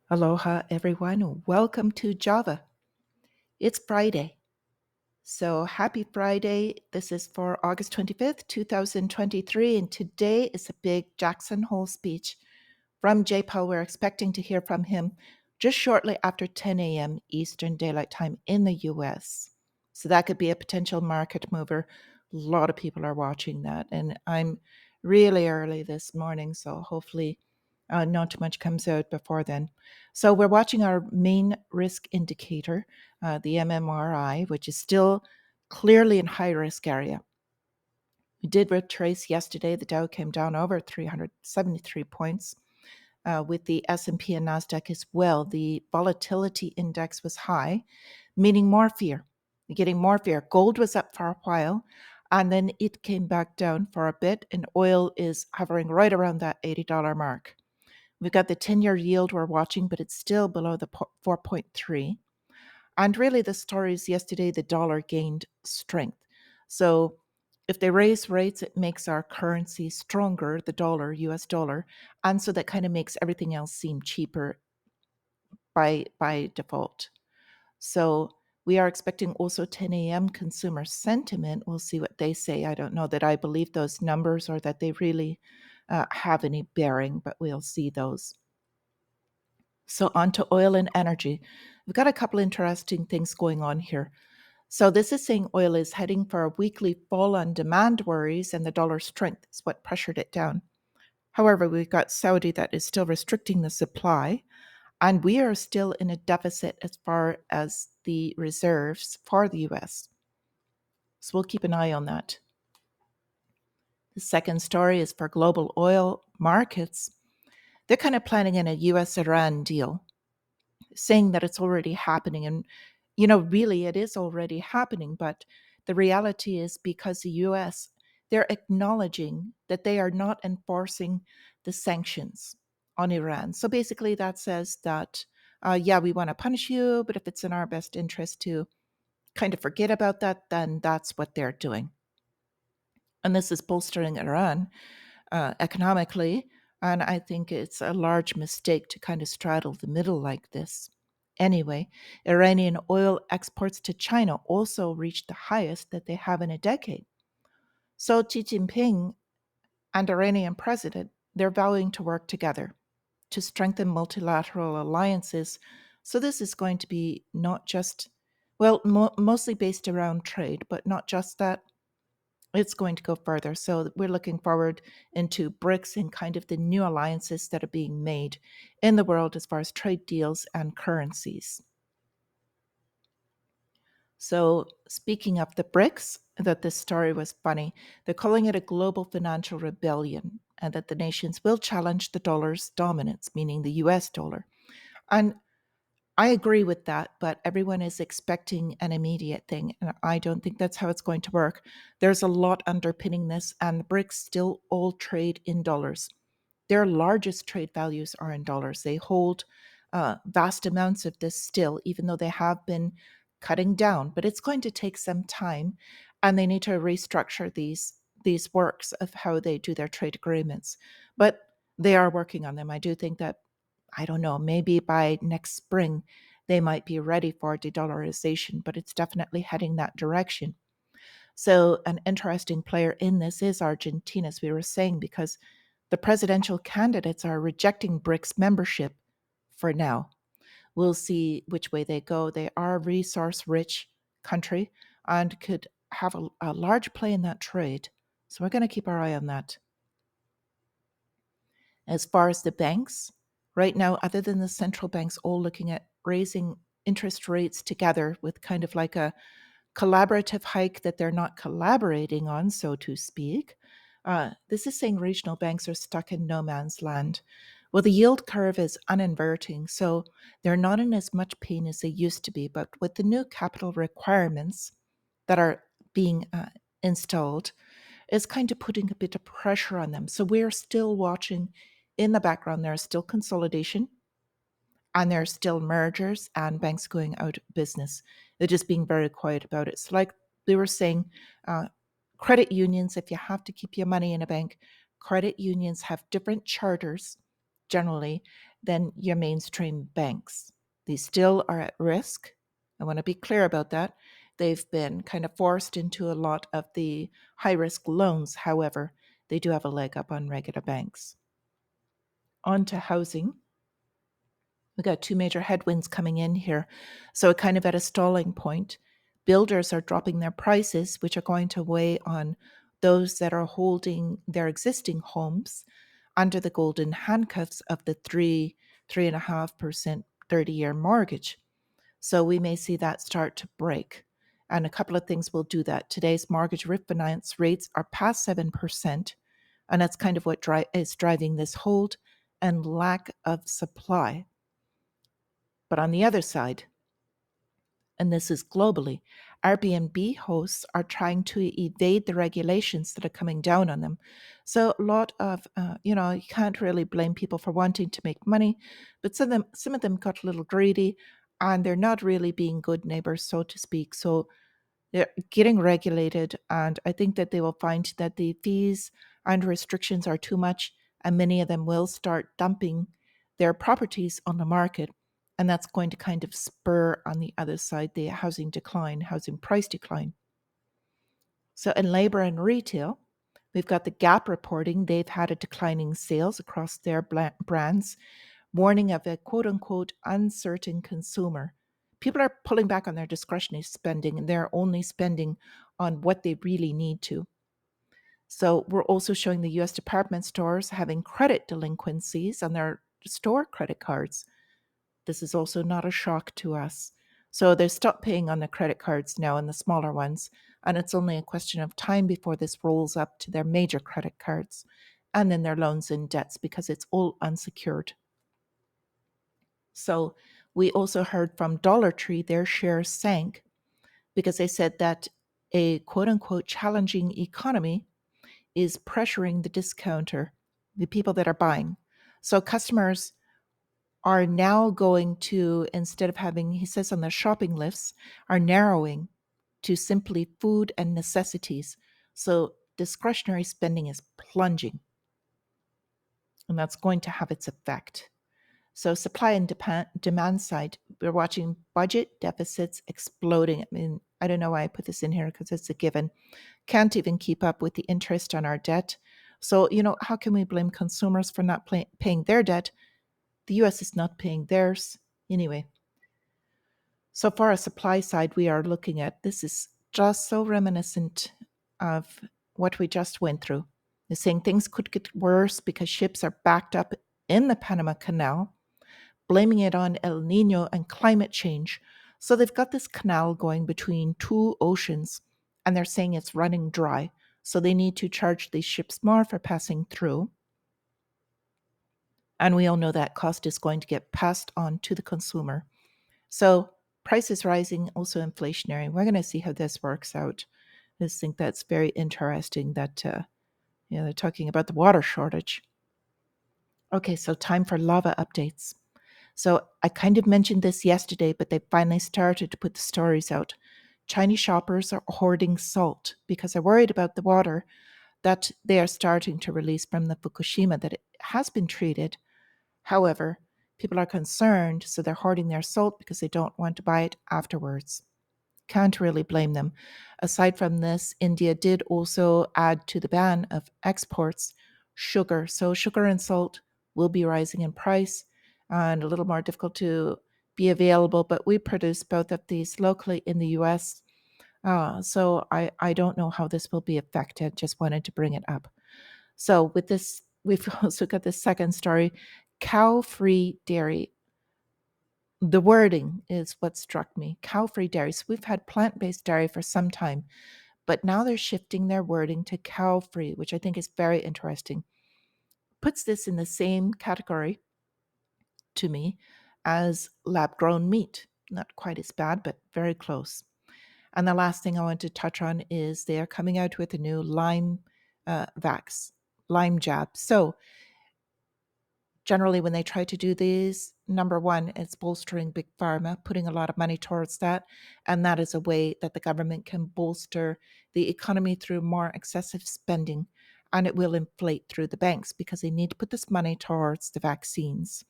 Aloha, everyone. Welcome to Java. It's Friday. So happy Friday. This is for August 25th, 2023. And today is a big Jackson Hole speech from J. Powell. We're expecting to hear from him just shortly after 10 a.m. Eastern Daylight Time in the US. So that could be a potential market mover. A lot of people are watching that. And I'm really early this morning. So hopefully not too much comes out before then. So we're watching our main risk indicator, the MMRI, which is still clearly in high risk area. We did retrace yesterday. The Dow came down over 373 points. With the S&P and NASDAQ as well, the volatility index was high, meaning more fear. You're getting more fear. Gold was up for a while, and then it came back down for a bit, and oil is hovering right around that $80 mark. We've got the 10-year yield we're watching, but it's still below the 4.3. And really, the story is yesterday the dollar gained strength. So if they raise rates, it makes our currency stronger, the dollar, US dollar. And so that kind of makes everything else seem cheaper by default. So we are expecting also 10 a.m. consumer sentiment. We'll see what they say. I don't know that I believe those numbers or that they really have any bearing, but we'll see those. So on to oil and energy. We've got a couple interesting things going on here. So this is saying oil is heading for a weekly fall on demand worries, and the dollar strength is what pressured it down. However, we've got Saudi that is still restricting the supply, and we are still in a deficit as far as the reserves for the US. So we'll keep an eye on that. The second story is for global oil markets. They're kind of planning in a US Iran deal, saying that it's already happening. And, really it is already happening. But the reality is because the US, they're acknowledging that they are not enforcing the sanctions on Iran. So basically that says that, yeah, we want to punish you, but if it's in our best interest to kind of forget about that, then that's what they're doing. And this is bolstering Iran economically. And I think it's a large mistake to kind of straddle the middle like this. Anyway, Iranian oil exports to China also reached the highest that they have in a decade. So Xi Jinping and Iranian president, they're vowing to work together to strengthen multilateral alliances. So this is going to be not just, well, mostly based around trade, but not just that, it's going to go further. So we're looking forward into BRICS and kind of the new alliances that are being made in the world as far as trade deals and currencies. So speaking of the BRICS, that this story was funny. They're calling it a global financial rebellion, and that the nations will challenge the dollar's dominance, meaning the US dollar. And I agree with that, but everyone is expecting an immediate thing, and I don't think that's how it's going to work. There's a lot underpinning this, and the BRICS still all trade in dollars. Their largest trade values are in dollars. They hold vast amounts of this still, even though they have been cutting down. But it's going to take some time, and they need to restructure these works of how they do their trade agreements. But they are working on them. I do think that, I don't know, maybe by next spring, they might be ready for de-dollarization, but it's definitely heading that direction. So an interesting player in this is Argentina, as we were saying, because the presidential candidates are rejecting BRICS membership for now. We'll see which way they go. They are a resource-rich country and could have a large play in that trade. So we're going to keep our eye on that. As far as the banks, right now, other than the central banks all looking at raising interest rates together with kind of like a collaborative hike that they're not collaborating on, so to speak, this is saying regional banks are stuck in no man's land. Well, the yield curve is uninverting, so they're not in as much pain as they used to be. But with the new capital requirements that are being installed, is kind of putting a bit of pressure on them. So we're still watching in the background. There's still consolidation, and there's still mergers and banks going out of business. They're just being very quiet about it. So like they were saying, credit unions, if you have to keep your money in a bank, credit unions have different charters generally than your mainstream banks. These still are at risk. I want to be clear about that. They've been kind of forced into a lot of the high risk loans. However, they do have a leg up on regular banks. On to housing. We got two major headwinds coming in here. So, kind of at a stalling point. Builders are dropping their prices, which are going to weigh on those that are holding their existing homes under the golden handcuffs of the 3.5% 30-year mortgage. So we may see that start to break. And a couple of things will do that. Today's mortgage refinance rates are past 7%. And that's kind of what is driving this hold and lack of supply. But on the other side, and this is globally, Airbnb hosts are trying to evade the regulations that are coming down on them. So a lot of, you can't really blame people for wanting to make money, but some of them got a little greedy, and they're not really being good neighbors, so to speak. So they're getting regulated, and I think that they will find that the fees and restrictions are too much, and many of them will start dumping their properties on the market. And that's going to kind of spur on the other side the housing decline, housing price decline. So in labor and retail, we've got the Gap reporting they've had a declining sales across their brands, warning of a quote unquote uncertain consumer. People are pulling back on their discretionary spending, and they're only spending on what they really need to. So we're also showing the US department stores having credit delinquencies on their store credit cards. This is also not a shock to us. So they've stopped paying on the credit cards now and the smaller ones, and it's only a question of time before this rolls up to their major credit cards and then their loans and debts, because it's all unsecured. So we also heard from Dollar Tree their shares sank because they said that a quote unquote challenging economy is pressuring the discounter, the people that are buying. So customers are now going to, instead of having, he says on their shopping lists, are narrowing to simply food and necessities. So discretionary spending is plunging, and that's going to have its effect. So supply and demand side, we're watching budget deficits exploding. I mean, I don't know why I put this in here because it's a given. Can't even keep up with the interest on our debt. So, how can we blame consumers for not paying their debt? The US is not paying theirs. Anyway, so far as supply side, we are looking at this is just so reminiscent of what we just went through. They're saying things could get worse because ships are backed up in the Panama Canal, blaming it on El Nino and climate change. So they've got this canal going between two oceans, and they're saying it's running dry. So they need to charge these ships more for passing through. And we all know that cost is going to get passed on to the consumer. So prices rising, also inflationary. We're going to see how this works out. I just think that's very interesting that they're talking about the water shortage. Okay, so time for lava updates. So I kind of mentioned this yesterday, but they finally started to put the stories out. Chinese shoppers are hoarding salt because they're worried about the water that they are starting to release from the Fukushima, that it has been treated. However, people are concerned, so they're hoarding their salt because they don't want to buy it afterwards. Can't really blame them. Aside from this, India did also add to the ban of exports sugar. So sugar and salt will be rising in price and a little more difficult to be available, but we produce both of these locally in the US. So I don't know how this will be affected. Just wanted to bring it up. So with this, we've also got the second story, cow-free dairy. The wording is what struck me. Cow-free dairy. So we've had plant-based dairy for some time, but now they're shifting their wording to cow-free, which I think is very interesting. Puts this in the same category to me as lab-grown meat. Not quite as bad, but very close. And the last thing I want to touch on is they are coming out with a new Lyme Lyme jab. So generally, when they try to do these, number one, it's bolstering big pharma, putting a lot of money towards that. And that is a way that the government can bolster the economy through more excessive spending. and it will inflate through the banks because they need to put this money towards the vaccines.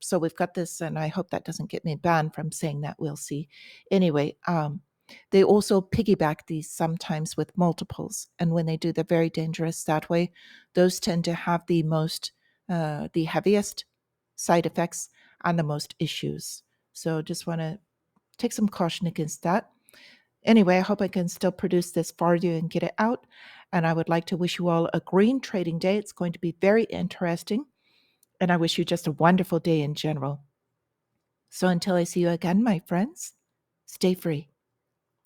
So we've got this, and I hope that doesn't get me banned from saying that. We'll see. Anyway, they also piggyback these sometimes with multiples, and when they do, they're very dangerous that way. Those tend to have the heaviest side effects and the most issues. So just want to take some caution against that. Anyway, I hope I can still produce this for you and get it out. And I would like to wish you all a green trading day. It's going to be very interesting. And I wish you just a wonderful day in general. So until I see you again, my friends, stay free.